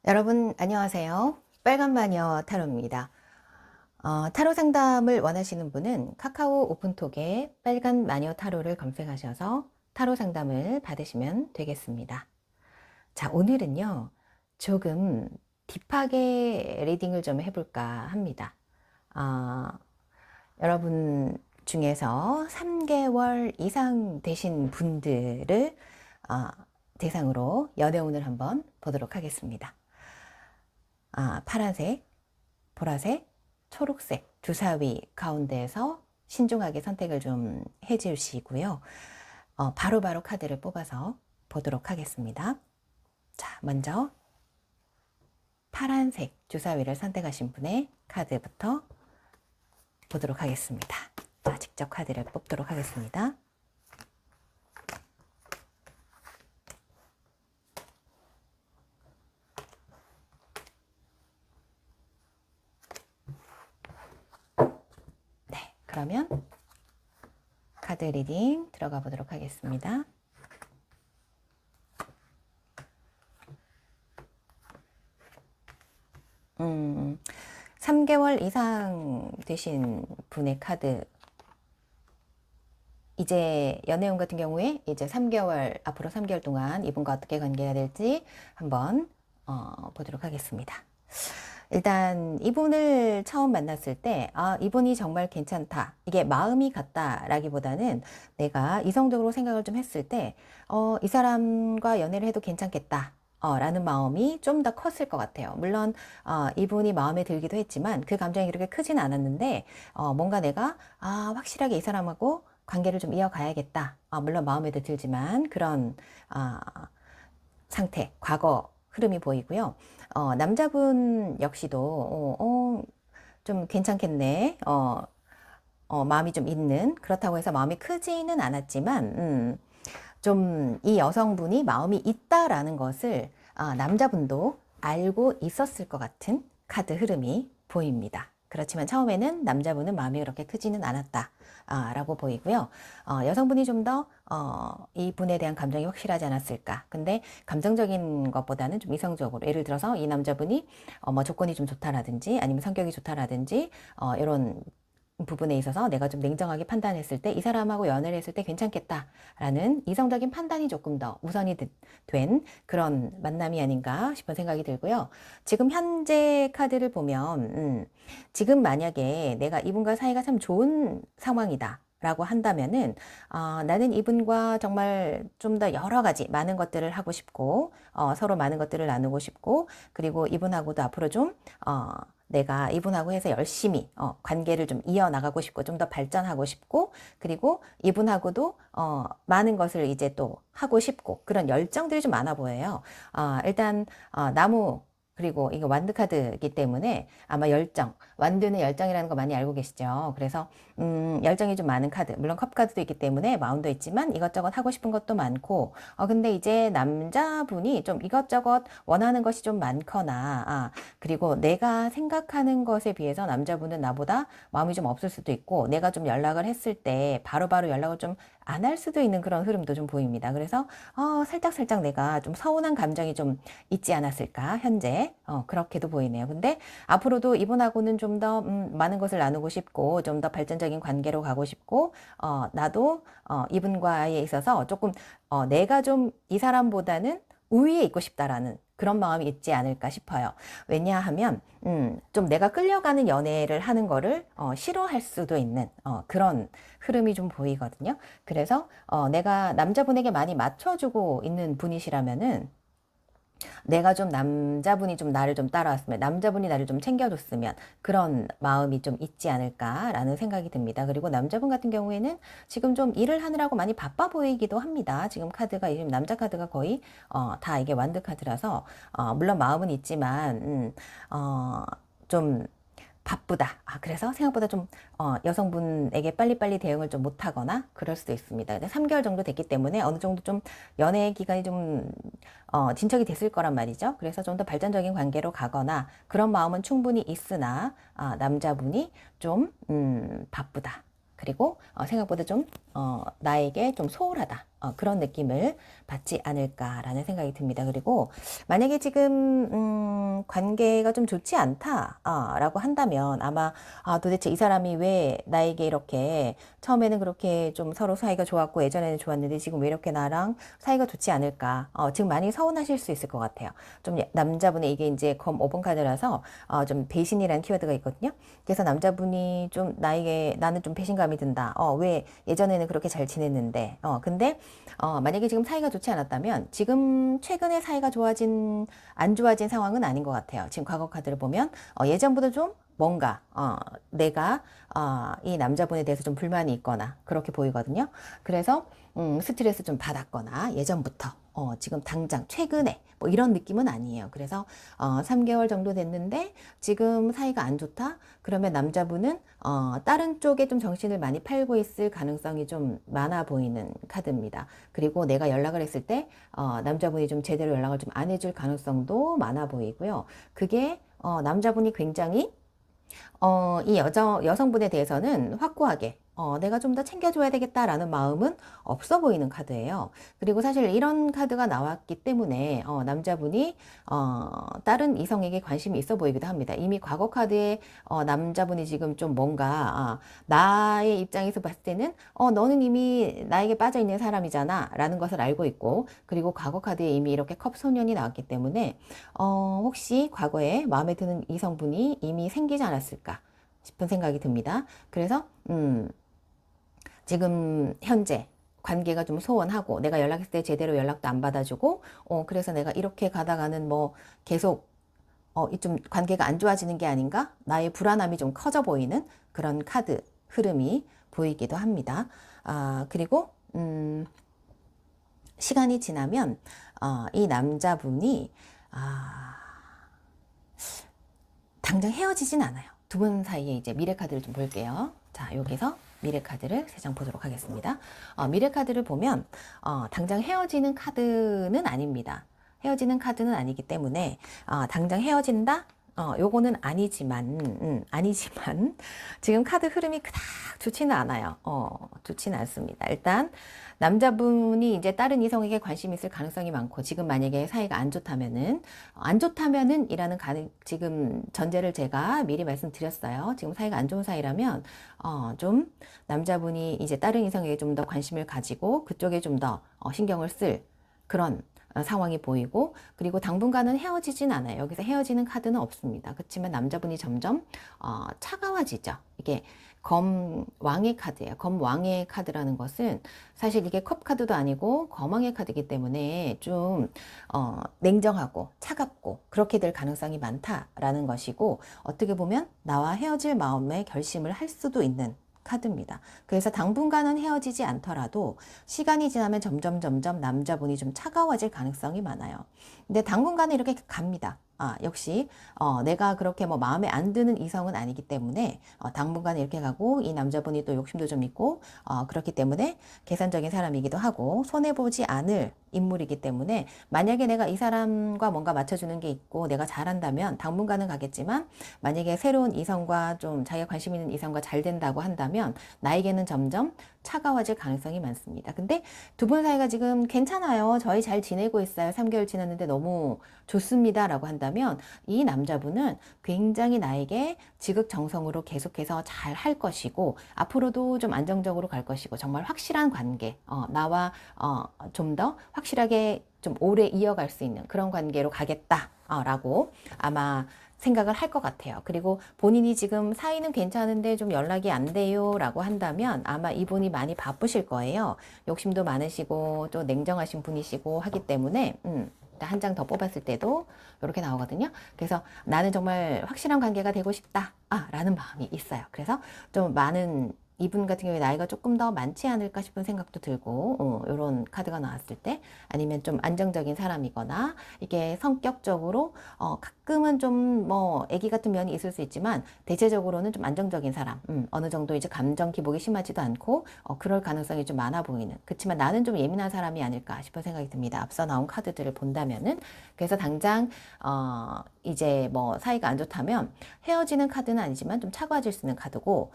여러분 안녕하세요. 빨간 마녀 타로입니다. 타로 상담을 원하시는 분은 카카오 오픈톡에 빨간 마녀 타로를 검색하셔서 타로 상담을 받으시면 되겠습니다. 자, 오늘은요, 조금 딥하게 리딩을 좀 해볼까 합니다. 어, 여러분 중에서 3개월 이상 되신 분들을 대상으로 연애운을 한번 보도록 하겠습니다. 파란색, 보라색, 초록색 주사위 가운데에서 신중하게 선택을 좀 해주시고요. 바로바로 카드를 뽑아서 보도록 하겠습니다. 자, 먼저 파란색 주사위를 선택하신 분의 카드부터 보도록 하겠습니다. 자, 직접 카드를 뽑도록 하겠습니다. 네, 그러면 카드 리딩 들어가 보도록 하겠습니다. 3개월 이상 되신 분의 카드, 이제 연애운 같은 경우에 이제 3개월, 앞으로 3개월 동안 이분과 어떻게 관계가 될지 한번 보도록 하겠습니다. 일단 이분을 처음 만났을 때 이분이 정말 괜찮다, 이게 마음이 같다라기보다는 내가 이성적으로 생각을 좀 했을 때 이 사람과 연애를 해도 괜찮겠다 라는 마음이 좀 더 컸을 것 같아요. 물론 이분이 마음에 들기도 했지만 그 감정이 그렇게 크진 않았는데 뭔가 내가 확실하게 이 사람하고 관계를 좀 이어가야겠다, 물론 마음에도 들지만 그런 상태, 과거 흐름이 보이고요. 남자분 역시도 좀 괜찮겠네, 마음이 좀 있는, 그렇다고 해서 마음이 크지는 않았지만 좀 이 여성분이 마음이 있다라는 것을 남자분도 알고 있었을 것 같은 카드 흐름이 보입니다. 그렇지만 처음에는 남자분은 마음이 그렇게 크지는 않았다 라고 보이고요. 여성분이 좀 더 이분에 대한 감정이 확실하지 않았을까. 근데 감정적인 것보다는 좀 이성적으로, 예를 들어서 이 남자분이 뭐 조건이 좀 좋다라든지 아니면 성격이 좋다라든지 이런 부분에 있어서 내가 좀 냉정하게 판단했을 때 이 사람하고 연애를 했을 때 괜찮겠다라는 이성적인 판단이 조금 더 우선이 된 그런 만남이 아닌가 싶은 생각이 들고요. 지금 현재 카드를 보면 지금 만약에 내가 이분과 사이가 참 좋은 상황이다 라고 한다면은 나는 이분과 정말 좀 더 여러 가지 많은 것들을 하고 싶고 서로 많은 것들을 나누고 싶고, 그리고 이분하고도 앞으로 좀 내가 이분하고 해서 열심히 관계를 좀 이어나가고 싶고 좀 더 발전하고 싶고, 그리고 이분하고도 많은 것을 이제 또 하고 싶고, 그런 열정들이 좀 많아 보여요. 일단 나무, 그리고 이거 완드 카드이기 때문에 아마 열정, 완드는 열정이라는 거 많이 알고 계시죠? 그래서 열정이 좀 많은 카드, 물론 컵 카드도 있기 때문에 마음도 있지만 이것저것 하고 싶은 것도 많고, 근데 이제 남자분이 좀 이것저것 원하는 것이 좀 많거나 그리고 내가 생각하는 것에 비해서 남자분은 나보다 마음이 좀 없을 수도 있고, 내가 좀 연락을 했을 때 바로바로 연락을 좀 안 할 수도 있는 그런 흐름도 좀 보입니다. 그래서 살짝 내가 좀 서운한 감정이 좀 있지 않았을까 현재, 그렇게도 보이네요. 근데 앞으로도 이분하고는 좀 더 많은 것을 나누고 싶고 좀 더 발전적인 관계로 가고 싶고, 나도 이분과에 있어서 조금 내가 좀 이 사람보다는 우위에 있고 싶다라는 그런 마음이 있지 않을까 싶어요. 왜냐하면 좀 내가 끌려가는 연애를 하는 거를 싫어할 수도 있는 그런 흐름이 좀 보이거든요. 그래서 내가 남자분에게 많이 맞춰주고 있는 분이시라면은, 내가 좀 남자분이 좀 나를 좀 따라왔으면, 남자분이 나를 좀 챙겨줬으면, 그런 마음이 좀 있지 않을까라는 생각이 듭니다. 그리고 남자분 같은 경우에는 지금 좀 일을 하느라고 많이 바빠 보이기도 합니다. 지금 카드가, 지금 남자 카드가 거의 다 이게 완드 카드라서 물론 마음은 있지만 좀 바쁘다. 그래서 생각보다 좀 여성분에게 빨리빨리 대응을 좀 못하거나 그럴 수도 있습니다. 근데 3개월 정도 됐기 때문에 어느 정도 좀 연애 기간이 좀 진척이 됐을 거란 말이죠. 그래서 좀 더 발전적인 관계로 가거나 그런 마음은 충분히 있으나 남자분이 좀 바쁘다. 그리고 생각보다 좀 나에게 좀 소홀하다. 그런 느낌을 받지 않을까라는 생각이 듭니다. 그리고 만약에 지금 관계가 좀 좋지 않다 라고 한다면 아마 도대체 이 사람이 왜 나에게 이렇게 처음에는 그렇게 좀 서로 사이가 좋았고 예전에는 좋았는데 지금 왜 이렇게 나랑 사이가 좋지 않을까 지금 많이 서운하실 수 있을 것 같아요. 좀 남자분의 이게 이제 검 5번 카드라서 좀 배신이라는 키워드가 있거든요. 그래서 남자분이 좀 나는 좀 배신감이 든다. 왜 예전에는 그렇게 잘 지냈는데 근데 만약에 지금 사이가 좋지 않았다면 지금 최근에 사이가 안 좋아진 상황은 아닌 것 같아요. 지금 과거 카드를 보면 예전보다 좀 뭔가 내가 이 남자분에 대해서 좀 불만이 있거나 그렇게 보이거든요. 그래서 스트레스 좀 받았거나 예전부터 지금 당장 최근에 뭐 이런 느낌은 아니에요. 그래서 3개월 정도 됐는데 지금 사이가 안 좋다? 그러면 남자분은 다른 쪽에 좀 정신을 많이 팔고 있을 가능성이 좀 많아 보이는 카드입니다. 그리고 내가 연락을 했을 때 남자분이 좀 제대로 연락을 좀 안 해줄 가능성도 많아 보이고요. 그게 남자분이 굉장히 이 여성분에 대해서는 확고하게 내가 좀 더 챙겨줘야 되겠다라는 마음은 없어 보이는 카드예요. 그리고 사실 이런 카드가 나왔기 때문에 남자분이 다른 이성에게 관심이 있어 보이기도 합니다. 이미 과거 카드에 남자분이 지금 좀 뭔가 나의 입장에서 봤을 때는 너는 이미 나에게 빠져 있는 사람이잖아 라는 것을 알고 있고 그리고 과거 카드에 이미 이렇게 컵 소년이 나왔기 때문에 혹시 과거에 마음에 드는 이성분이 이미 생기지 않았을까 싶은 생각이 듭니다. 그래서 지금 현재 관계가 좀 소원하고 내가 연락했을 때 제대로 연락도 안 받아주고 그래서 내가 이렇게 가다가는 뭐 계속 좀 관계가 안 좋아지는 게 아닌가? 나의 불안함이 좀 커져 보이는 그런 카드 흐름이 보이기도 합니다. 그리고 시간이 지나면 이 남자분이 당장 헤어지진 않아요. 두 분 사이에 이제 미래 카드를 좀 볼게요. 자, 여기서 미래 카드를 3장 보도록 하겠습니다. 미래 카드를 보면 당장 헤어지는 카드는 아닙니다. 헤어지는 카드는 아니기 때문에 당장 헤어진다? 요거는 아니지만 지금 카드 흐름이 그닥 좋지는 않아요. 좋지는 않습니다. 일단 남자분이 이제 다른 이성에게 관심이 있을 가능성이 많고 지금 만약에 사이가 안 좋다면은 이라는 지금 전제를 제가 미리 말씀드렸어요. 지금 사이가 안 좋은 사이라면 좀 남자분이 이제 다른 이성에게 좀 더 관심을 가지고 그쪽에 좀 더 신경을 쓸 그런 상황이 보이고 그리고 당분간은 헤어지진 않아요. 여기서 헤어지는 카드는 없습니다. 그렇지만 남자분이 점점 차가워지죠. 이게 검왕의 카드예요. 검왕의 카드라는 것은 사실 이게 컵 카드도 아니고 검왕의 카드이기 때문에 좀 냉정하고 차갑고 그렇게 될 가능성이 많다라는 것이고 어떻게 보면 나와 헤어질 마음의 결심을 할 수도 있는 카드입니다. 그래서 당분간은 헤어지지 않더라도 시간이 지나면 점점 남자분이 좀 차가워질 가능성이 많아요. 근데 당분간은 이렇게 갑니다. 역시 내가 그렇게 뭐 마음에 안 드는 이성은 아니기 때문에 당분간 이렇게 가고 이 남자분이 또 욕심도 좀 있고 그렇기 때문에 계산적인 사람이기도 하고 손해보지 않을 인물이기 때문에 만약에 내가 이 사람과 뭔가 맞춰주는 게 있고 내가 잘한다면 당분간은 가겠지만 만약에 새로운 이성과 좀 자기가 관심 있는 이성과 잘 된다고 한다면 나에게는 점점 차가워질 가능성이 많습니다. 근데 두 분 사이가 지금 괜찮아요. 저희 잘 지내고 있어요. 3개월 지났는데 너무 좋습니다. 라고 한다면 이 남자분은 굉장히 나에게 지극정성으로 계속해서 잘 할 것이고 앞으로도 좀 안정적으로 갈 것이고 정말 확실한 관계 나와 좀 더 확실하게 좀 오래 이어갈 수 있는 그런 관계로 가겠다 라고 아마 생각을 할 것 같아요. 그리고 본인이 지금 사이는 괜찮은데 좀 연락이 안 돼요 라고 한다면 아마 이분이 많이 바쁘실 거예요. 욕심도 많으시고 또 냉정하신 분이시고 하기 때문에 한 장 더 뽑았을 때도 이렇게 나오거든요. 그래서 나는 정말 확실한 관계가 되고 싶다 라는 마음이 있어요. 그래서 좀 많은 이분 같은 경우에 나이가 조금 더 많지 않을까 싶은 생각도 들고 이런 카드가 나왔을 때 아니면 좀 안정적인 사람이거나 이게 성격적으로 가끔은 좀 뭐 애기 같은 면이 있을 수 있지만 대체적으로는 좀 안정적인 사람 어느 정도 이제 감정 기복이 심하지도 않고 그럴 가능성이 좀 많아 보이는 그렇지만 나는 좀 예민한 사람이 아닐까 싶은 생각이 듭니다. 앞서 나온 카드들을 본다면은 그래서 당장 이제 뭐 사이가 안 좋다면 헤어지는 카드는 아니지만 좀 차가워질 수 있는 카드고,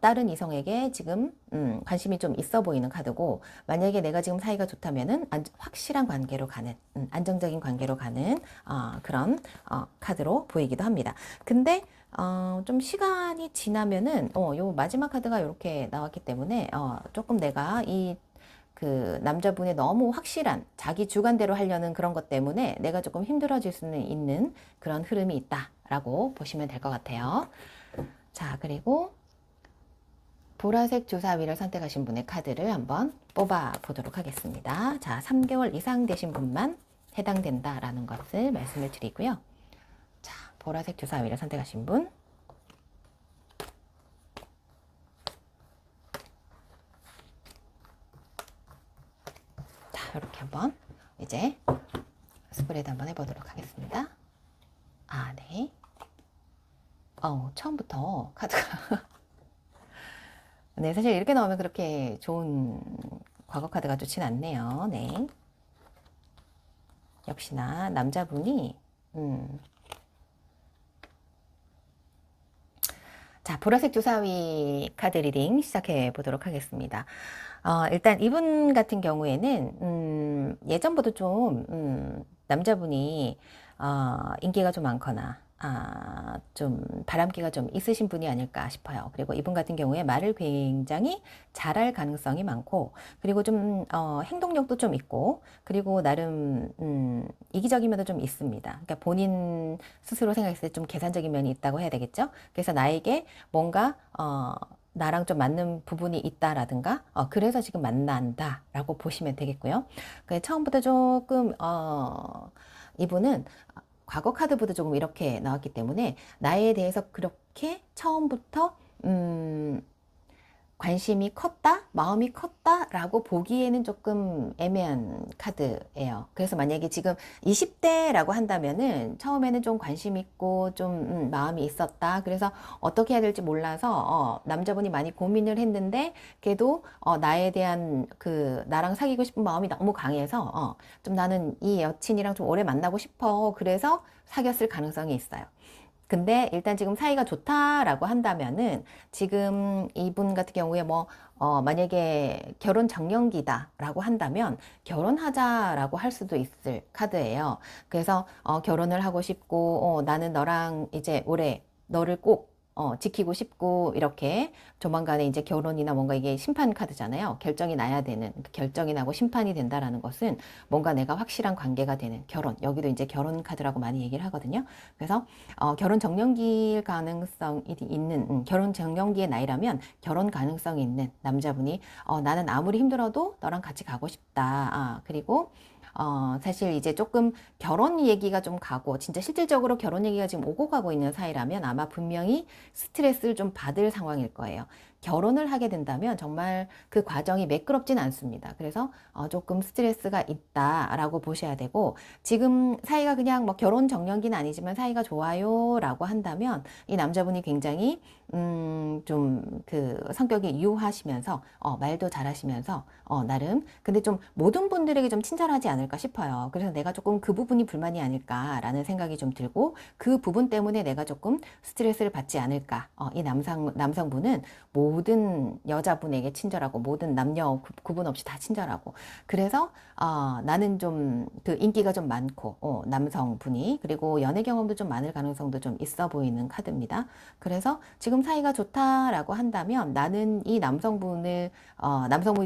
다른 이성에게 지금 관심이 좀 있어 보이는 카드고, 만약에 내가 지금 사이가 좋다면은 확실한 관계로 가는, 안정적인 관계로 가는 그런 카드로 보이기도 합니다. 근데 좀 시간이 지나면은 요 마지막 카드가 이렇게 나왔기 때문에 조금 내가 이 그 남자분의 너무 확실한 자기 주관대로 하려는 그런 것 때문에 내가 조금 힘들어질 수는 있는 그런 흐름이 있다라고 보시면 될 것 같아요. 자, 그리고 보라색 주사위를 선택하신 분의 카드를 한번 뽑아 보도록 하겠습니다. 자, 3개월 이상 되신 분만 해당된다라는 것을 말씀을 드리고요. 자, 보라색 주사위를 선택하신 분. 자, 이렇게 한번 이제 스프레드 한번 해보도록 하겠습니다. 네. 처음부터 카드가 네, 사실 이렇게 나오면 그렇게 좋은 과거 카드가 좋진 않네요. 네. 역시나 남자분이 자, 보라색 주사위 카드 리딩 시작해 보도록 하겠습니다. 일단 이분 같은 경우에는 예전보다 좀 남자분이 인기가 좀 많거나 좀 바람기가 좀 있으신 분이 아닐까 싶어요. 그리고 이분 같은 경우에 말을 굉장히 잘할 가능성이 많고, 그리고 좀 행동력도 좀 있고, 그리고 나름 이기적인 면도 좀 있습니다. 그러니까 본인 스스로 생각했을 때 좀 계산적인 면이 있다고 해야 되겠죠. 그래서 나에게 뭔가 나랑 좀 맞는 부분이 있다라든가, 그래서 지금 만난다라고 보시면 되겠고요. 처음부터 조금 이분은 과거 카드보다 조금 이렇게 나왔기 때문에 나에 대해서 그렇게 처음부터 관심이 컸다, 마음이 컸다라고 보기에는 조금 애매한 카드예요. 그래서 만약에 지금 20대라고 한다면은 처음에는 좀 관심 있고 좀 마음이 있었다. 그래서 어떻게 해야 될지 몰라서 남자분이 많이 고민을 했는데 그래도 나에 대한 나랑 사귀고 싶은 마음이 너무 강해서 좀 나는 이 여친이랑 좀 오래 만나고 싶어. 그래서 사귀었을 가능성이 있어요. 근데 일단 지금 사이가 좋다라고 한다면은 지금 이분 같은 경우에 만약에 결혼 정년기다라고 한다면 결혼하자라고 할 수도 있을 카드예요. 그래서 결혼을 하고 싶고 나는 너랑 이제 올해 너를 꼭 지키고 싶고 이렇게 조만간에 이제 결혼이나 뭔가 이게 심판 카드잖아요. 결정이 나야 되는 결정이 나고 심판이 된다라는 것은 뭔가 내가 확실한 관계가 되는 결혼. 여기도 이제 결혼 카드라고 많이 얘기를 하거든요. 그래서 결혼 정년기일 가능성이 있는 결혼 정년기의 나이라면 결혼 가능성이 있는 남자분이 나는 아무리 힘들어도 너랑 같이 가고 싶다. 그리고 사실 이제 조금 결혼 얘기가 좀 가고, 진짜 실질적으로 결혼 얘기가 지금 오고 가고 있는 사이라면 아마 분명히 스트레스를 좀 받을 상황일 거예요. 결혼을 하게 된다면 정말 그 과정이 매끄럽진 않습니다. 그래서 조금 스트레스가 있다라고 보셔야 되고, 지금 사이가 그냥 뭐 결혼 정년기는 아니지만 사이가 좋아요라고 한다면 이 남자분이 굉장히 좀 성격이 유하시면서 말도 잘하시면서 나름 근데 좀 모든 분들에게 좀 친절하지 않을까 싶어요. 그래서 내가 조금 그 부분이 불만이 아닐까라는 생각이 좀 들고, 그 부분 때문에 내가 조금 스트레스를 받지 않을까. 이 남성분은 모든 여자분에게 친절하고 모든 남녀 구분 없이 다 친절하고, 그래서 나는 좀 인기가 좀 많고 남성분이, 그리고 연애 경험도 좀 많을 가능성도 좀 있어 보이는 카드입니다. 그래서 지금 사이가 좋다라고 한다면 나는 이 남성분이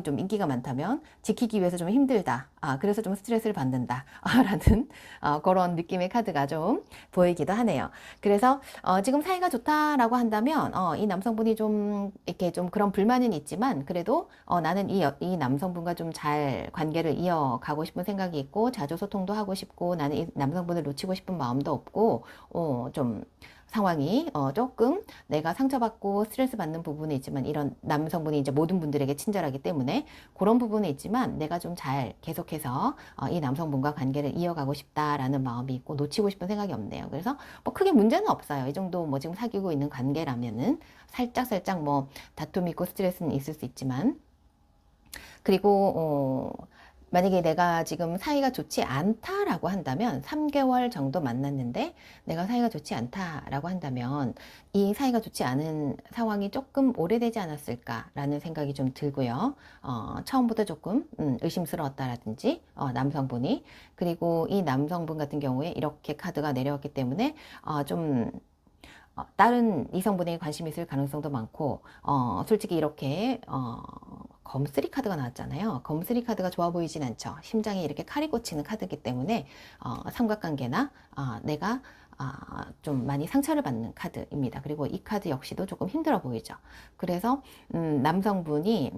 좀 인기가 많다면 지키기 위해서 좀 힘들다. 그래서 좀 스트레스를 받는다. 라는 그런 느낌의 카드가 좀 보이기도 하네요. 그래서 지금 사이가 좋다라고 한다면 이 남성분이 좀 이렇게 좀 그런 불만은 있지만 그래도 나는 이 남성분과 좀 잘 관계를 이어가고 싶은 생각이 있고 자주 소통도 하고 싶고, 나는 이 남성분을 놓치고 싶은 마음도 없고 좀 상황이 조금 내가 상처받고 스트레스 받는 부분이 있지만, 이런 남성분이 이제 모든 분들에게 친절하기 때문에 그런 부분이 있지만 내가 좀 잘 계속해서 이 남성분과 관계를 이어가고 싶다라는 마음이 있고 놓치고 싶은 생각이 없네요. 그래서 뭐 크게 문제는 없어요. 이 정도 뭐 지금 사귀고 있는 관계라면은 살짝 뭐 다툼이 있고 스트레스는 있을 수 있지만, 그리고 만약에 내가 지금 사이가 좋지 않다라고 한다면 3개월 정도 만났는데 내가 사이가 좋지 않다라고 한다면 이 사이가 좋지 않은 상황이 조금 오래되지 않았을까라는 생각이 좀 들고요. 처음부터 조금 의심스러웠다라든지 남성분이 그리고 이 남성분 같은 경우에 이렇게 카드가 내려왔기 때문에 좀 다른 이성분에게 관심이 있을 가능성도 많고, 솔직히 이렇게, 검쓰리 카드가 나왔잖아요. 검쓰리 카드가 좋아 보이진 않죠. 심장에 이렇게 칼이 꽂히는 카드이기 때문에, 삼각관계나, 내가, 좀 많이 상처를 받는 카드입니다. 그리고 이 카드 역시도 조금 힘들어 보이죠. 그래서, 남성분이,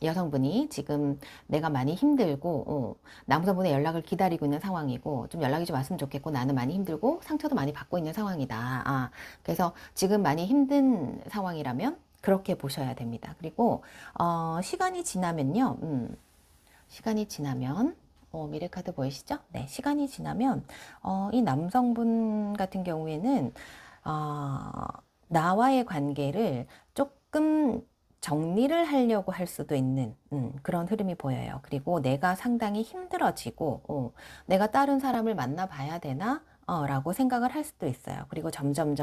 여성분이 지금 내가 많이 힘들고, 남성분의 연락을 기다리고 있는 상황이고, 좀 연락이 좀 왔으면 좋겠고, 나는 많이 힘들고, 상처도 많이 받고 있는 상황이다. 그래서 지금 많이 힘든 상황이라면, 그렇게 보셔야 됩니다. 그리고, 시간이 지나면요, 시간이 지나면, 미래카드 보이시죠? 네, 시간이 지나면, 이 남성분 같은 경우에는, 어, 나와의 관계를 조금 정리를 하려고 할 수도 있는 그런 흐름이 보여요. 그리고 내가 상당히 힘들어지고 내가 다른 사람을 만나봐야 되나? 라고 생각을 할 수도 있어요. 그리고 점점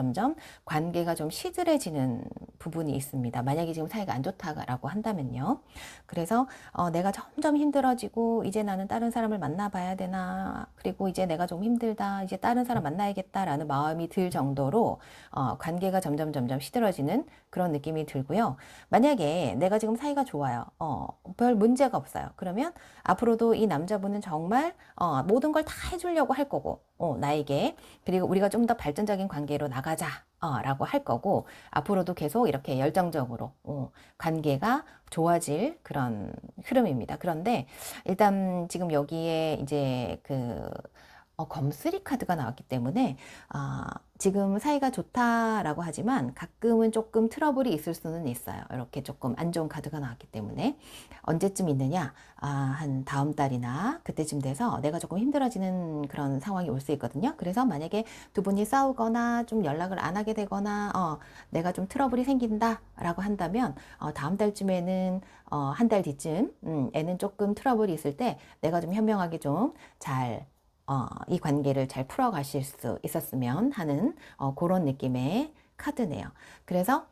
관계가 좀 시들해지는 부분이 있습니다. 만약에 지금 사이가 안 좋다라고 한다면요. 그래서 내가 점점 힘들어지고 이제 나는 다른 사람을 만나봐야 되나? 그리고 이제 내가 좀 힘들다. 이제 다른 사람 만나야겠다라는 마음이 들 정도로 관계가 점점 시들어지는 그런 느낌이 들고요. 만약에 내가 지금 사이가 좋아요. 별 문제가 없어요. 그러면 앞으로도 이 남자분은 정말 모든 걸 다 해주려고 할 거고, 나에게. 그리고 우리가 좀 더 발전적인 관계로 나가자. 라고 할 거고, 앞으로도 계속 이렇게 열정적으로, 관계가 좋아질 그런 흐름입니다. 그런데, 일단 지금 여기에 이제 검쓰리 카드가 나왔기 때문에, 지금 사이가 좋다라고 하지만 가끔은 조금 트러블이 있을 수는 있어요. 이렇게 조금 안 좋은 카드가 나왔기 때문에. 언제쯤 있느냐? 한 다음 달이나 그때쯤 돼서 내가 조금 힘들어지는 그런 상황이 올 수 있거든요. 그래서 만약에 두 분이 싸우거나 좀 연락을 안 하게 되거나, 내가 좀 트러블이 생긴다라고 한다면, 다음 달쯤에는, 한 달 뒤쯤, 에는 조금 트러블이 있을 때 내가 좀 현명하게 이 관계를 잘 풀어가실 수 있었으면 하는 그런 느낌의 카드네요. 그래서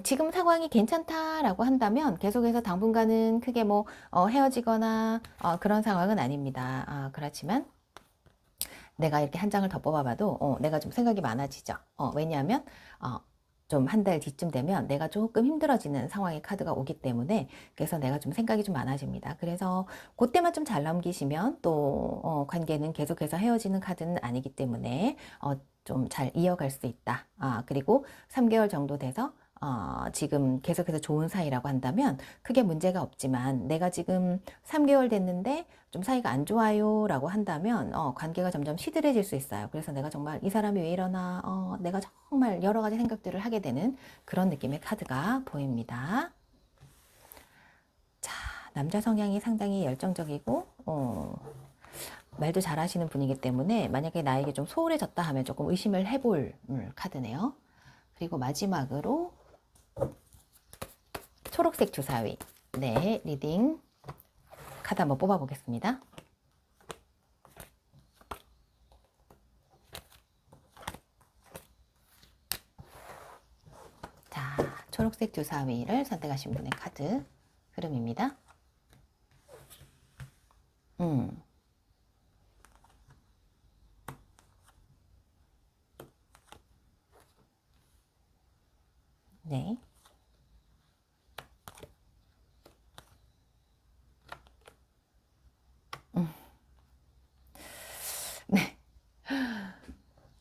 지금 상황이 괜찮다라고 한다면 계속해서 당분간은 크게 뭐 헤어지거나 그런 상황은 아닙니다. 그렇지만 내가 이렇게 한 장을 더 뽑아봐도 내가 좀 생각이 많아지죠. 왜냐하면 좀 한 달 뒤쯤 되면 내가 조금 힘들어지는 상황의 카드가 오기 때문에 그래서 내가 좀 생각이 좀 많아집니다. 그래서 그때만 좀 잘 넘기시면 또 관계는 계속해서 헤어지는 카드는 아니기 때문에 좀 잘 이어갈 수 있다. 그리고 3개월 정도 돼서 지금 계속해서 좋은 사이라고 한다면 크게 문제가 없지만 내가 지금 3개월 됐는데 좀 사이가 안 좋아요 라고 한다면 관계가 점점 시들해질 수 있어요. 그래서 내가 정말 이 사람이 왜 이러나 내가 정말 여러 가지 생각들을 하게 되는 그런 느낌의 카드가 보입니다. 자, 남자 성향이 상당히 열정적이고 말도 잘하시는 분이기 때문에 만약에 나에게 좀 소홀해졌다 하면 조금 의심을 해볼 카드네요. 그리고 마지막으로 초록색 주사위. 네, 리딩 카드 한번 뽑아보겠습니다. 자, 초록색 주사위를 선택하신 분의 카드 흐름입니다. 네. 네.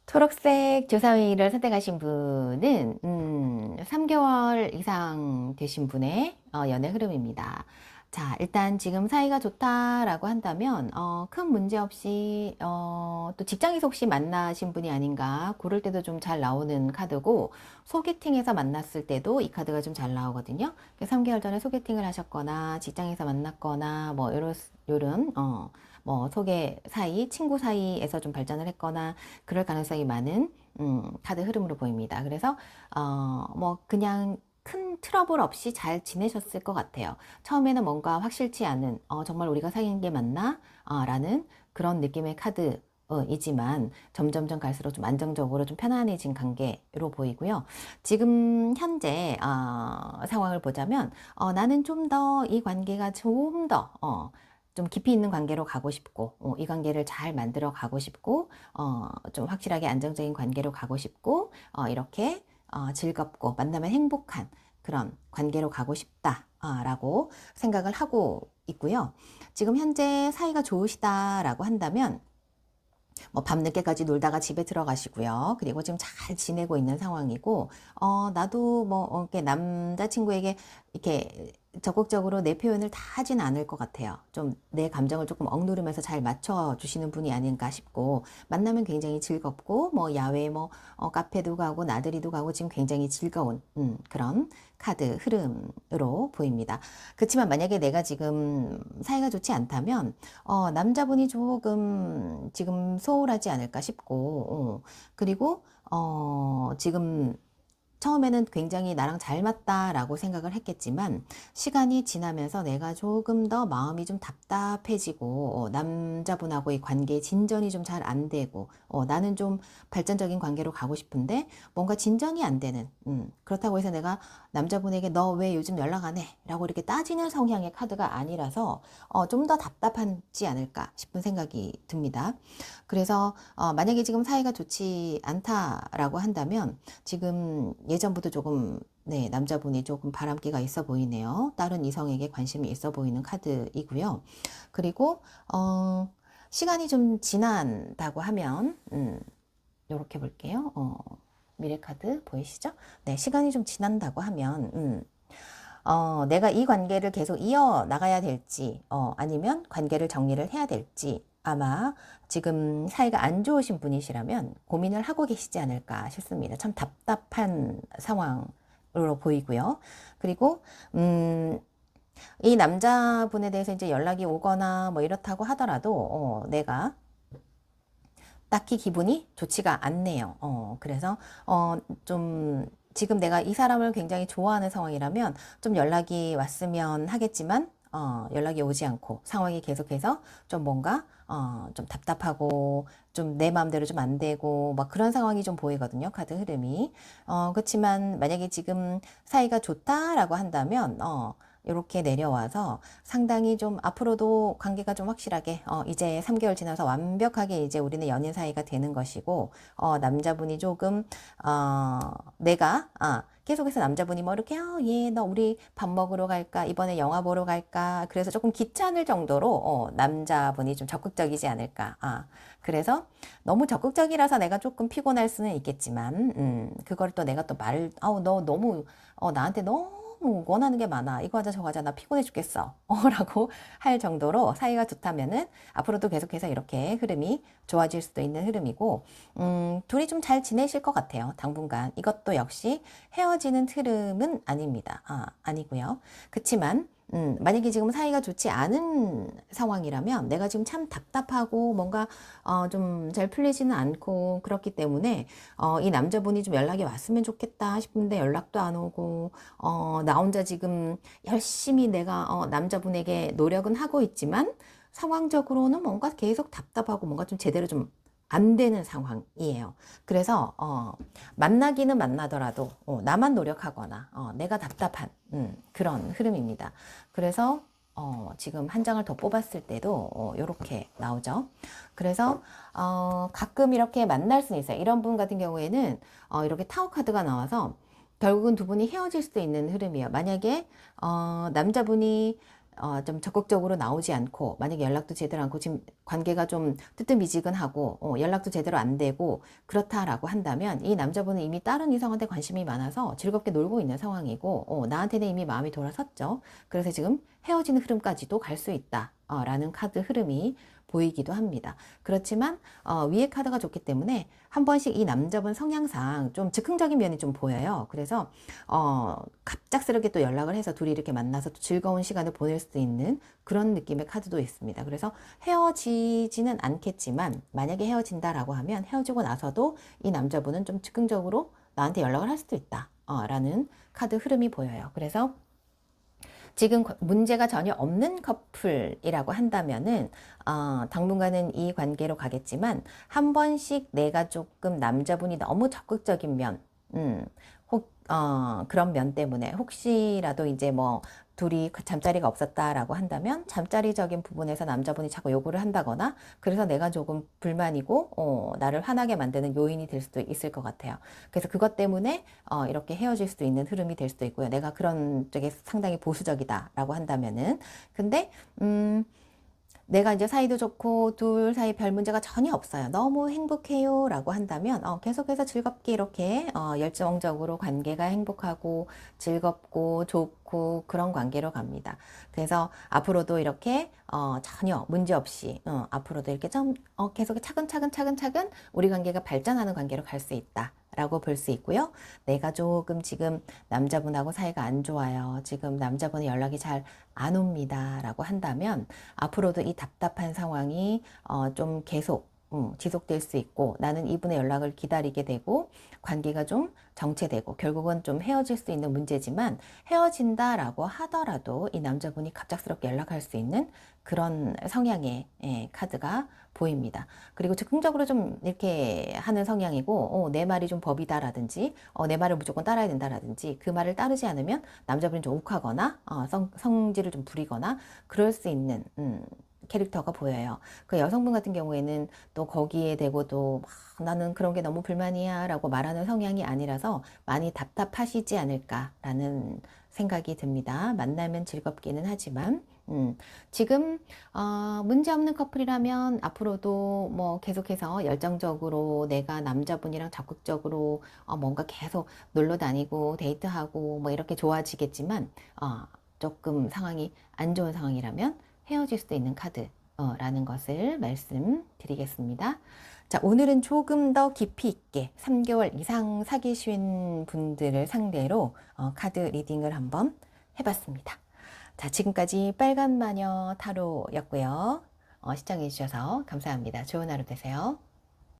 초록색 주사위를 선택하신 분은 3개월 이상 되신 분의 연애 흐름입니다. 자, 일단 지금 사이가 좋다라고 한다면 큰 문제 없이 또 직장에서 혹시 만나신 분이 아닌가 그럴 때도 좀 잘 나오는 카드고 소개팅에서 만났을 때도 이 카드가 좀 잘 나오거든요. 3개월 전에 소개팅을 하셨거나 직장에서 만났거나 뭐 요런 뭐 소개 사이, 친구 사이에서 좀 발전을 했거나 그럴 가능성이 많은 카드 흐름으로 보입니다. 그래서 뭐 그냥 큰 트러블 없이 잘 지내셨을 것 같아요. 처음에는 뭔가 확실치 않은, 정말 우리가 사귄 게 맞나? 라는 그런 느낌의 카드, 이지만 점점점 갈수록 좀 안정적으로 좀 편안해진 관계로 보이고요. 지금 현재 상황을 보자면 나는 좀 더 이 관계가 좀 더 좀 깊이 있는 관계로 가고 싶고 이 관계를 잘 만들어 가고 싶고 좀 확실하게 안정적인 관계로 가고 싶고 이렇게 즐겁고 만나면 행복한 그런 관계로 가고 싶다 라고 생각을 하고 있고요. 지금 현재 사이가 좋으시다라고 한다면 뭐 밤늦게까지 놀다가 집에 들어가시고요. 그리고 지금 잘 지내고 있는 상황이고, 나도 뭐, 이렇게 남자친구에게 이렇게 적극적으로 내 표현을 다 하진 않을 것 같아요. 좀 내 감정을 조금 억누르면서 잘 맞춰주시는 분이 아닌가 싶고, 만나면 굉장히 즐겁고, 뭐, 야외 뭐, 카페도 가고, 나들이도 가고, 지금 굉장히 즐거운, 그런 카드 흐름으로 보입니다. 그렇지만 만약에 내가 지금 사이가 좋지 않다면, 남자분이 조금 지금 소홀하지 않을까 싶고, 그리고, 지금 처음에는 굉장히 나랑 잘 맞다라고 생각을 했겠지만 시간이 지나면서 내가 조금 더 마음이 좀 답답해지고 남자분하고의 관계 진전이 좀 잘 안 되고 나는 좀 발전적인 관계로 가고 싶은데 뭔가 진전이 안 되는 그렇다고 해서 내가 남자분에게 너 왜 요즘 연락 안 해? 라고 이렇게 따지는 성향의 카드가 아니라서 좀 더 답답하지 않을까 싶은 생각이 듭니다. 그래서 만약에 지금 사이가 좋지 않다라고 한다면 지금 예전부터 조금 네, 남자분이 조금 바람기가 있어 보이네요. 다른 이성에게 관심이 있어 보이는 카드이고요. 그리고 시간이 좀 지난다고 하면 이렇게 볼게요. 미래 카드 보이시죠? 네, 시간이 좀 지난다고 하면 내가 이 관계를 계속 이어나가야 될지, 아니면 관계를 정리를 해야 될지, 아마 지금 사이가 안 좋으신 분이시라면 고민을 하고 계시지 않을까 싶습니다. 참 답답한 상황으로 보이고요. 그리고, 이 남자분에 대해서 이제 연락이 오거나 뭐 이렇다고 하더라도, 내가 딱히 기분이 좋지가 않네요. 그래서, 좀, 지금 내가 이 사람을 굉장히 좋아하는 상황이라면 좀 연락이 왔으면 하겠지만, 연락이 오지 않고 상황이 계속해서 좀 뭔가, 좀 답답하고 좀 내 마음대로 좀 안 되고 막 그런 상황이 좀 보이거든요. 카드 흐름이. 그렇지만 만약에 지금 사이가 좋다라고 한다면, 이렇게 내려와서 상당히 좀 앞으로도 관계가 좀 확실하게 이제 3개월 지나서 완벽하게 이제 우리는 연인 사이가 되는 것이고 남자분이 조금 내가 계속해서 남자분이 뭐 이렇게 얘 너 우리 밥 먹으러 갈까 이번에 영화 보러 갈까 그래서 조금 귀찮을 정도로 남자분이 좀 적극적이지 않을까 그래서 너무 적극적이라서 내가 조금 피곤할 수는 있겠지만 그걸 또 내가 또 말을 너 너무 나한테 너무 원하는 게 많아. 이거 하자 저거 하자 나 피곤해 죽겠어. 라고 할 정도로 사이가 좋다면은 앞으로도 계속해서 이렇게 흐름이 좋아질 수도 있는 흐름이고 둘이 좀 잘 지내실 것 같아요. 당분간. 이것도 역시 헤어지는 흐름은 아닙니다. 아니고요. 그치만 만약에 지금 사이가 좋지 않은 상황이라면 내가 지금 참 답답하고 뭔가 좀 잘 풀리지는 않고 그렇기 때문에 이 남자분이 좀 연락이 왔으면 좋겠다 싶은데 연락도 안 오고 나 혼자 지금 열심히 내가 남자분에게 노력은 하고 있지만 상황적으로는 뭔가 계속 답답하고 뭔가 좀 제대로 좀 안 되는 상황이에요. 그래서 만나기는 만나더라도 나만 노력하거나 내가 답답한 그런 흐름입니다. 그래서 지금 한 장을 더 뽑았을 때도 이렇게 나오죠. 그래서 가끔 이렇게 만날 수는 있어요. 이런 분 같은 경우에는 이렇게 타워 카드가 나와서 결국은 두 분이 헤어질 수도 있는 흐름이에요. 만약에 남자분이 좀 적극적으로 나오지 않고 만약에 연락도 제대로 않고 지금 관계가 좀 뜨뜻미지근하고 연락도 제대로 안 되고 그렇다라고 한다면 이 남자분은 이미 다른 이성한테 관심이 많아서 즐겁게 놀고 있는 상황이고 나한테는 이미 마음이 돌아섰죠. 그래서 지금 헤어지는 흐름까지도 갈 수 있다 라는 카드 흐름이 보이기도 합니다. 그렇지만 위에 카드가 좋기 때문에 한 번씩 이 남자분 성향상 좀 즉흥적인 면이 좀 보여요. 그래서 갑작스럽게 또 연락을 해서 둘이 이렇게 만나서 또 즐거운 시간을 보낼 수도 있는 그런 느낌의 카드도 있습니다. 그래서 헤어지지는 않겠지만 만약에 헤어진다라고 하면 헤어지고 나서도 이 남자분은 좀 즉흥적으로 나한테 연락을 할 수도 있다. 라는 카드 흐름이 보여요. 그래서 지금 문제가 전혀 없는 커플이라고 한다면은 당분간은 이 관계로 가겠지만 한 번씩 내가 조금 남자분이 너무 적극적인 면, 그런 면 때문에 혹시라도 이제 뭐 둘이 잠자리가 없었다라고 한다면 잠자리적인 부분에서 남자분이 자꾸 요구를 한다거나 그래서 내가 조금 불만이고 나를 화나게 만드는 요인이 될 수도 있을 것 같아요. 그래서 그것 때문에 이렇게 헤어질 수도 있는 흐름이 될 수도 있고요. 내가 그런 쪽에 상당히 보수적이다라고 한다면은 근데 내가 이제 사이도 좋고 둘 사이 별 문제가 전혀 없어요. 너무 행복해요 라고 한다면 계속해서 즐겁게 이렇게 열정적으로 관계가 행복하고 즐겁고 좋고 그런 관계로 갑니다. 그래서 앞으로도 이렇게 전혀 문제 없이 앞으로도 이렇게 좀 계속 차근차근 우리 관계가 발전하는 관계로 갈 수 있다. 라고 볼 수 있고요. 내가 조금 지금 남자분하고 사이가 안 좋아요. 지금 남자분의 연락이 잘 안 옵니다. 라고 한다면 앞으로도 이 답답한 상황이 좀 계속 지속될 수 있고 나는 이분의 연락을 기다리게 되고 관계가 좀 정체되고 결국은 좀 헤어질 수 있는 문제지만 헤어진다라고 하더라도 이 남자분이 갑작스럽게 연락할 수 있는 그런 성향의 카드가 보입니다. 그리고 즉흥적으로 좀 이렇게 하는 성향이고 내 말이 좀 법이다라든지 내 말을 무조건 따라야 된다라든지 그 말을 따르지 않으면 남자분이 좀 욱하거나 성질을 좀 부리거나 그럴 수 있는 캐릭터가 보여요. 그 여성분 같은 경우에는 또 거기에 대고도 나는 그런 게 너무 불만이야 라고 말하는 성향이 아니라서 많이 답답하시지 않을까라는 생각이 듭니다. 만나면 즐겁기는 하지만 지금 문제 없는 커플이라면 앞으로도 뭐 계속해서 열정적으로 내가 남자분이랑 적극적으로 뭔가 계속 놀러 다니고 데이트하고 뭐 이렇게 좋아지겠지만 조금 상황이 안 좋은 상황이라면 헤어질 수도 있는 카드라는 것을 말씀드리겠습니다. 자, 오늘은 조금 더 깊이 있게 3개월 이상 사귀신 분들을 상대로 카드 리딩을 한번 해봤습니다. 자, 지금까지 빨간 마녀 타로였고요. 시청해주셔서 감사합니다. 좋은 하루 되세요.